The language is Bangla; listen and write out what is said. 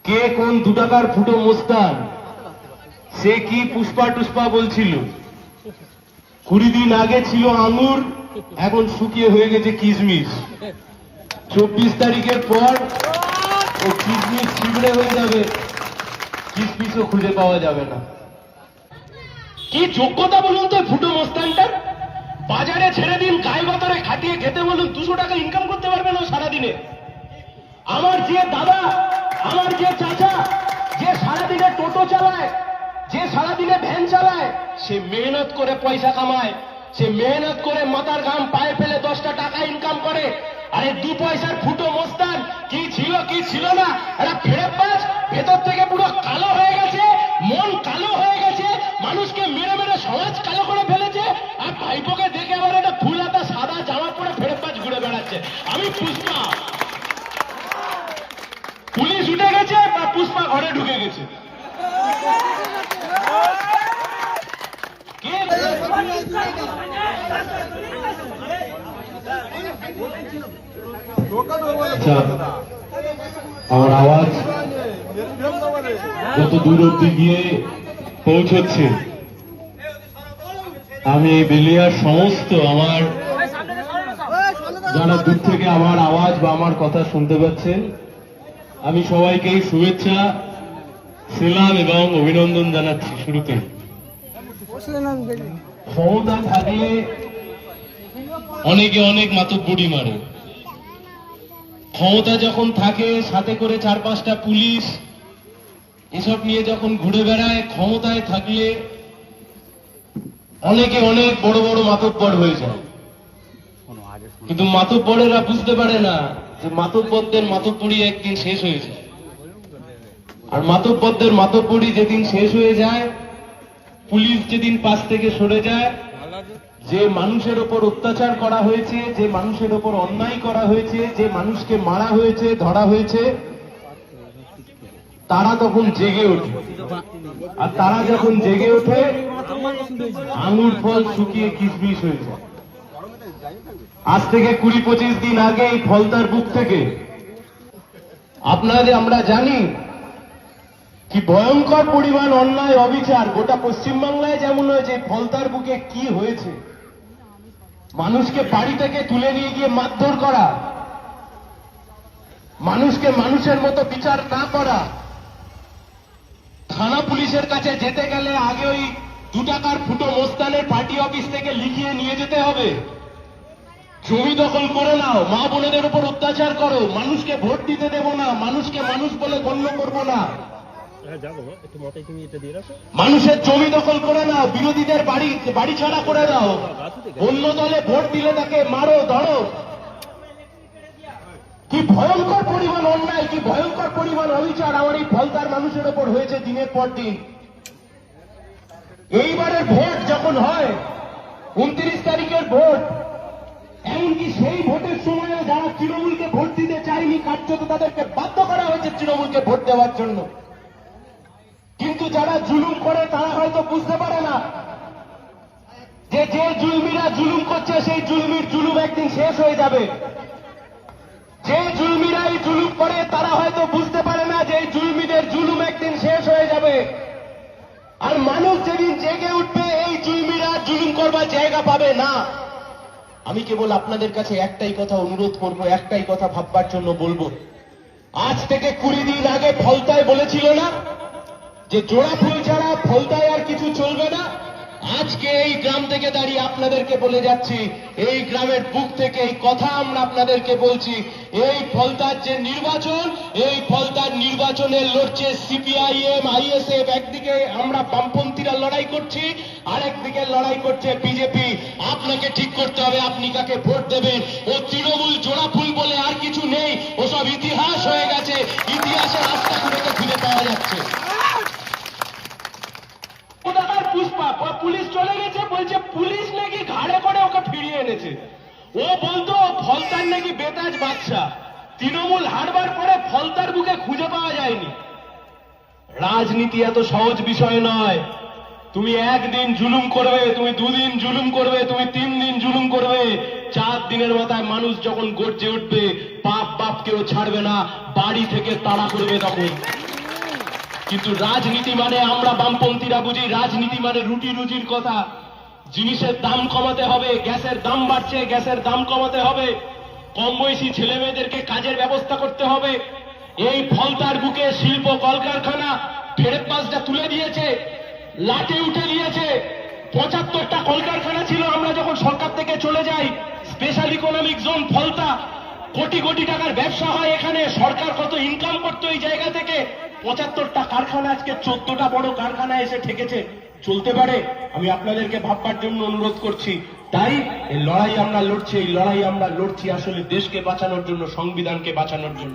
কে কোন 2 টাকার ফুটো মোস্তান, সে কি পুষ্পা টুষ্পা বলছিল। 20 দিন আগে ছিল আঙুর, এখন শুকিয়ে হয়ে গেছে কিশমিশ। 24 তারিখের পর ও কিশমিশ ছিবড়ে হয়ে যাবে, কিশমিশও খুঁজে পাওয়া যাবে না। কি যোগ্যতা বলুন তো ফুটো মোস্তানটার? বাজারে ছেড়ে দিন, গায়ে গতরে খাটিয়ে খেতে বলুন, 200 টাকা ইনকাম করতে পারবে না সারাদিনে। আমার যে দাদা, আমার যে চাচা, যে সারাদিনে টোটো চালায়, যে সারাদিনে ভ্যান চালায়, সে মেহনত করে পয়সা কামায়, সে মেহনত করে মাথার ঘাম পায়ে ফেলে 10টা টাকা ইনকাম করে। আরে 2 পয়সার ফুটো মোস্তান কি ছিল কি ছিল না, একটা ফেরতবাজ, ভেতর থেকে পুরো কালো হয়ে গেছে, মন কালো হয়ে গেছে, মানুষকে মেরে মেরে সমাজ কালো করে ফেলেছে। আর ভাইপোকে দেখে আবার একটা ফুল হাতা সাদা জামা পরে ফেরতবাজ ঘুরে বেড়াচ্ছে। আমি পুষ্পা, পুলিশ উঠে গেছে বা পুষ্পা ঘরে ঢুকে গেছে। আমার আওয়াজ যত দূর অব্দি গিয়ে পৌঁছচ্ছে, আমি বেলিয়ার সমস্ত আমার যারা দূর থেকে আমার আওয়াজ বা আমার কথা শুনতে পাচ্ছেন, আমি সবাইকেই শুভেচ্ছা, সালাম এবং অভিনন্দন জানাচ্ছি। শুরুতে ক্ষমতা থাকলে অনেকে অনেক মাতব্বরি মারে, ক্ষমতা যখন থাকে সাথে করে 4-5টা পুলিশ এসব নিয়ে যখন ঘুরে বেড়ায়, ক্ষমতায় থাকলে অনেকে অনেক বড় বড় মাতব্বর হয়ে যায়। কিন্তু মাতব্বরেরা বুঝতে পারে না যে মাতব্বরদের মাতব্বরি একদিন শেষ হয়ে যায়। আর মাতব্বরদের মাতব্বরি যেদিন শেষ হয়ে যায়, পুলিশ যেদিন পাশ থেকে সরে যায়, যে মানুষের ওপর অত্যাচার করা হয়েছে, যে মানুষের ওপর অন্যায় করা হয়েছে, যে মানুষকে মারা হয়েছে, ধরা হয়েছে, তারা তখন জেগে ওঠে। আর তারা যখন জেগে ওঠে, আঙুর ফল শুকিয়ে কিশমিশ হয়ে যায়। আজ থেকে 20-25 দিন আগে এই ফলতার বুক থেকে আমরা জানি কি ভয়ঙ্কর পরিমাণ অন্যায় অবিচার গোটা পশ্চিমবাংলায় যেমন হয়েছে, ফলতার বুকে কি হয়েছে। মানুষকে বাড়ি থেকে তুলে নিয়ে গিয়ে মারধর করা, মানুষকে মানুষের মতো বিচার না করা, থানা পুলিশের কাছে যেতে গেলে আগে ওই 2 টাকার ফুটো মোস্তানের পার্টি অফিস থেকে লিখিয়ে নিয়ে যেতে হবে। জমি দখল করে নাও, মা বোনেদের উপর অত্যাচার করো, মানুষকে ভোট দিতে দেব না, মানুষকে মানুষ বলে গণ্য করবো না, মানুষের জমি দখল করে নাও, বিরোধীদের বাড়ি ছাড়া করে দাও, অন্য দলে ভোট দিলে তাকে মারো ধরো। কি ভয়ঙ্কর পরিমাণ অন্যায়, কি ভয়ঙ্কর পরিমাণ অবিচার আমার এই ফলতার মানুষের ওপর হয়েছে দিনের পর দিন। এইবারের ভোট যখন হয়, 29 তারিখের ভোট, এমনকি সেই ভোটের সময় যারা তৃণমূলকে ভোট দিতে চায়নি, কার্যত তাদেরকে বাধ্য করা হয়েছে তৃণমূলকে ভোট দেওয়ার জন্য। কিন্তু যারা জুলুম করে তারা হয়তো বুঝতে পারে না যে যে জুলমিরা জুলুম করছে, সেই জুলমির জুলুম একদিন শেষ হয়ে যাবে। যে জুলমিরা এই জুলুম করে তারা হয়তো বুঝতে পারে না যে এই জুলমিদের জুলুম একদিন শেষ হয়ে যাবে। আর মানুষ যেদিন জেগে উঠবে, এই জুলমিরা জুলুম করবার জায়গা পাবে না। আমি কেবল আপনাদের কাছে একটাই কথা অনুরোধ করব, একটাই কথা ভাববার জন্য বলবো। আজ থেকে 20 দিন আগে ফলতায় বলেছিল না যে জোড়া ফুল ছাড়া ফলতায় আর কিছু চলবে না? আজকে এই গ্রাম থেকে দাঁড়িয়ে আপনাদেরকে বলে যাচ্ছি, এই গ্রামের বুক থেকে এই কথা আমরা আপনাদেরকে বলছি, এই ফলতার যে নির্বাচন, এই ফলতার নির্বাচনে লড়ছে সিপিআইএম, আইএসএফ, একদিকে আমরা বামপন্থীরা লড়াই করছি, আরেকদিকে লড়াই করছে বিজেপি। আপনাকে ঠিক করতে হবে আপনি কাকে ভোট দেবেন। ও তৃণমূল জোড়া ফুল বলে আর কিছু নেই, ওসব ইতিহাস হয়ে গেছে, ইতিহাসের রাস্তাগুলোকে খুঁজে পাওয়া যাচ্ছে। পুষ্পা পুলিশ চলে গেছে, বলছে পুলিশ নাকি ঘাড়ে করে ওকে ফিরিয়ে এনেছে। ও বলতো ফলতার নাকি বেতাজ বাদশা, তৃণমূল হারবার পরে ফলতার বুকে খুঁজে পাওয়া যায়নি। রাজনীতি এত সহজ বিষয় নয়। তুমি একদিন জুলুম করবে, তুমি 2 দিন জুলুম করবে, তুমি 3 দিন জুলুম করবে, 4 দিনের মাথায় মানুষ যখন গর্জে উঠবে, বাপ বাপ কেউ ছাড়বে না, বাড়ি থেকে তাড়া করবে তখন। কিন্তু রাজনীতি মানে আমরা বামপন্থীরা বুঝি রাজনীতি মানে রুটি রুজির কথা। জিনিসের দাম কমাতে হবে, গ্যাসের দাম বাড়ছে, গ্যাসের দাম কমাতে হবে, কম বয়সী ছেলে মেয়েদেরকে কাজের ব্যবস্থা করতে হবে। এই ফলতার বুকে শিল্প কলকারখানা ফেরত পাসটা তুলে দিয়েছে, লাটে উঠে দিয়েছে। 75টা কলকারখানা ছিল আমরা যখন সরকার থেকে চলে যাই, special economic zone Falta, crore crore টাকার ব্যবসা হয় এখানে, সরকার কত ইনকাম করতো এই জায়গা থেকে। 75টা কারখানা আজকে 14টা বড় কারখানা এসে ঠেকেছে। চলতে পারে? আমি আপনাদেরকে ভাববার জন্য অনুরোধ করছি। তাই এই লড়াই আমরা লড়ছি, এই লড়াই আমরা লড়ছি আসলে দেশকে বাঁচানোর জন্য, সংবিধানকে বাঁচানোর জন্য।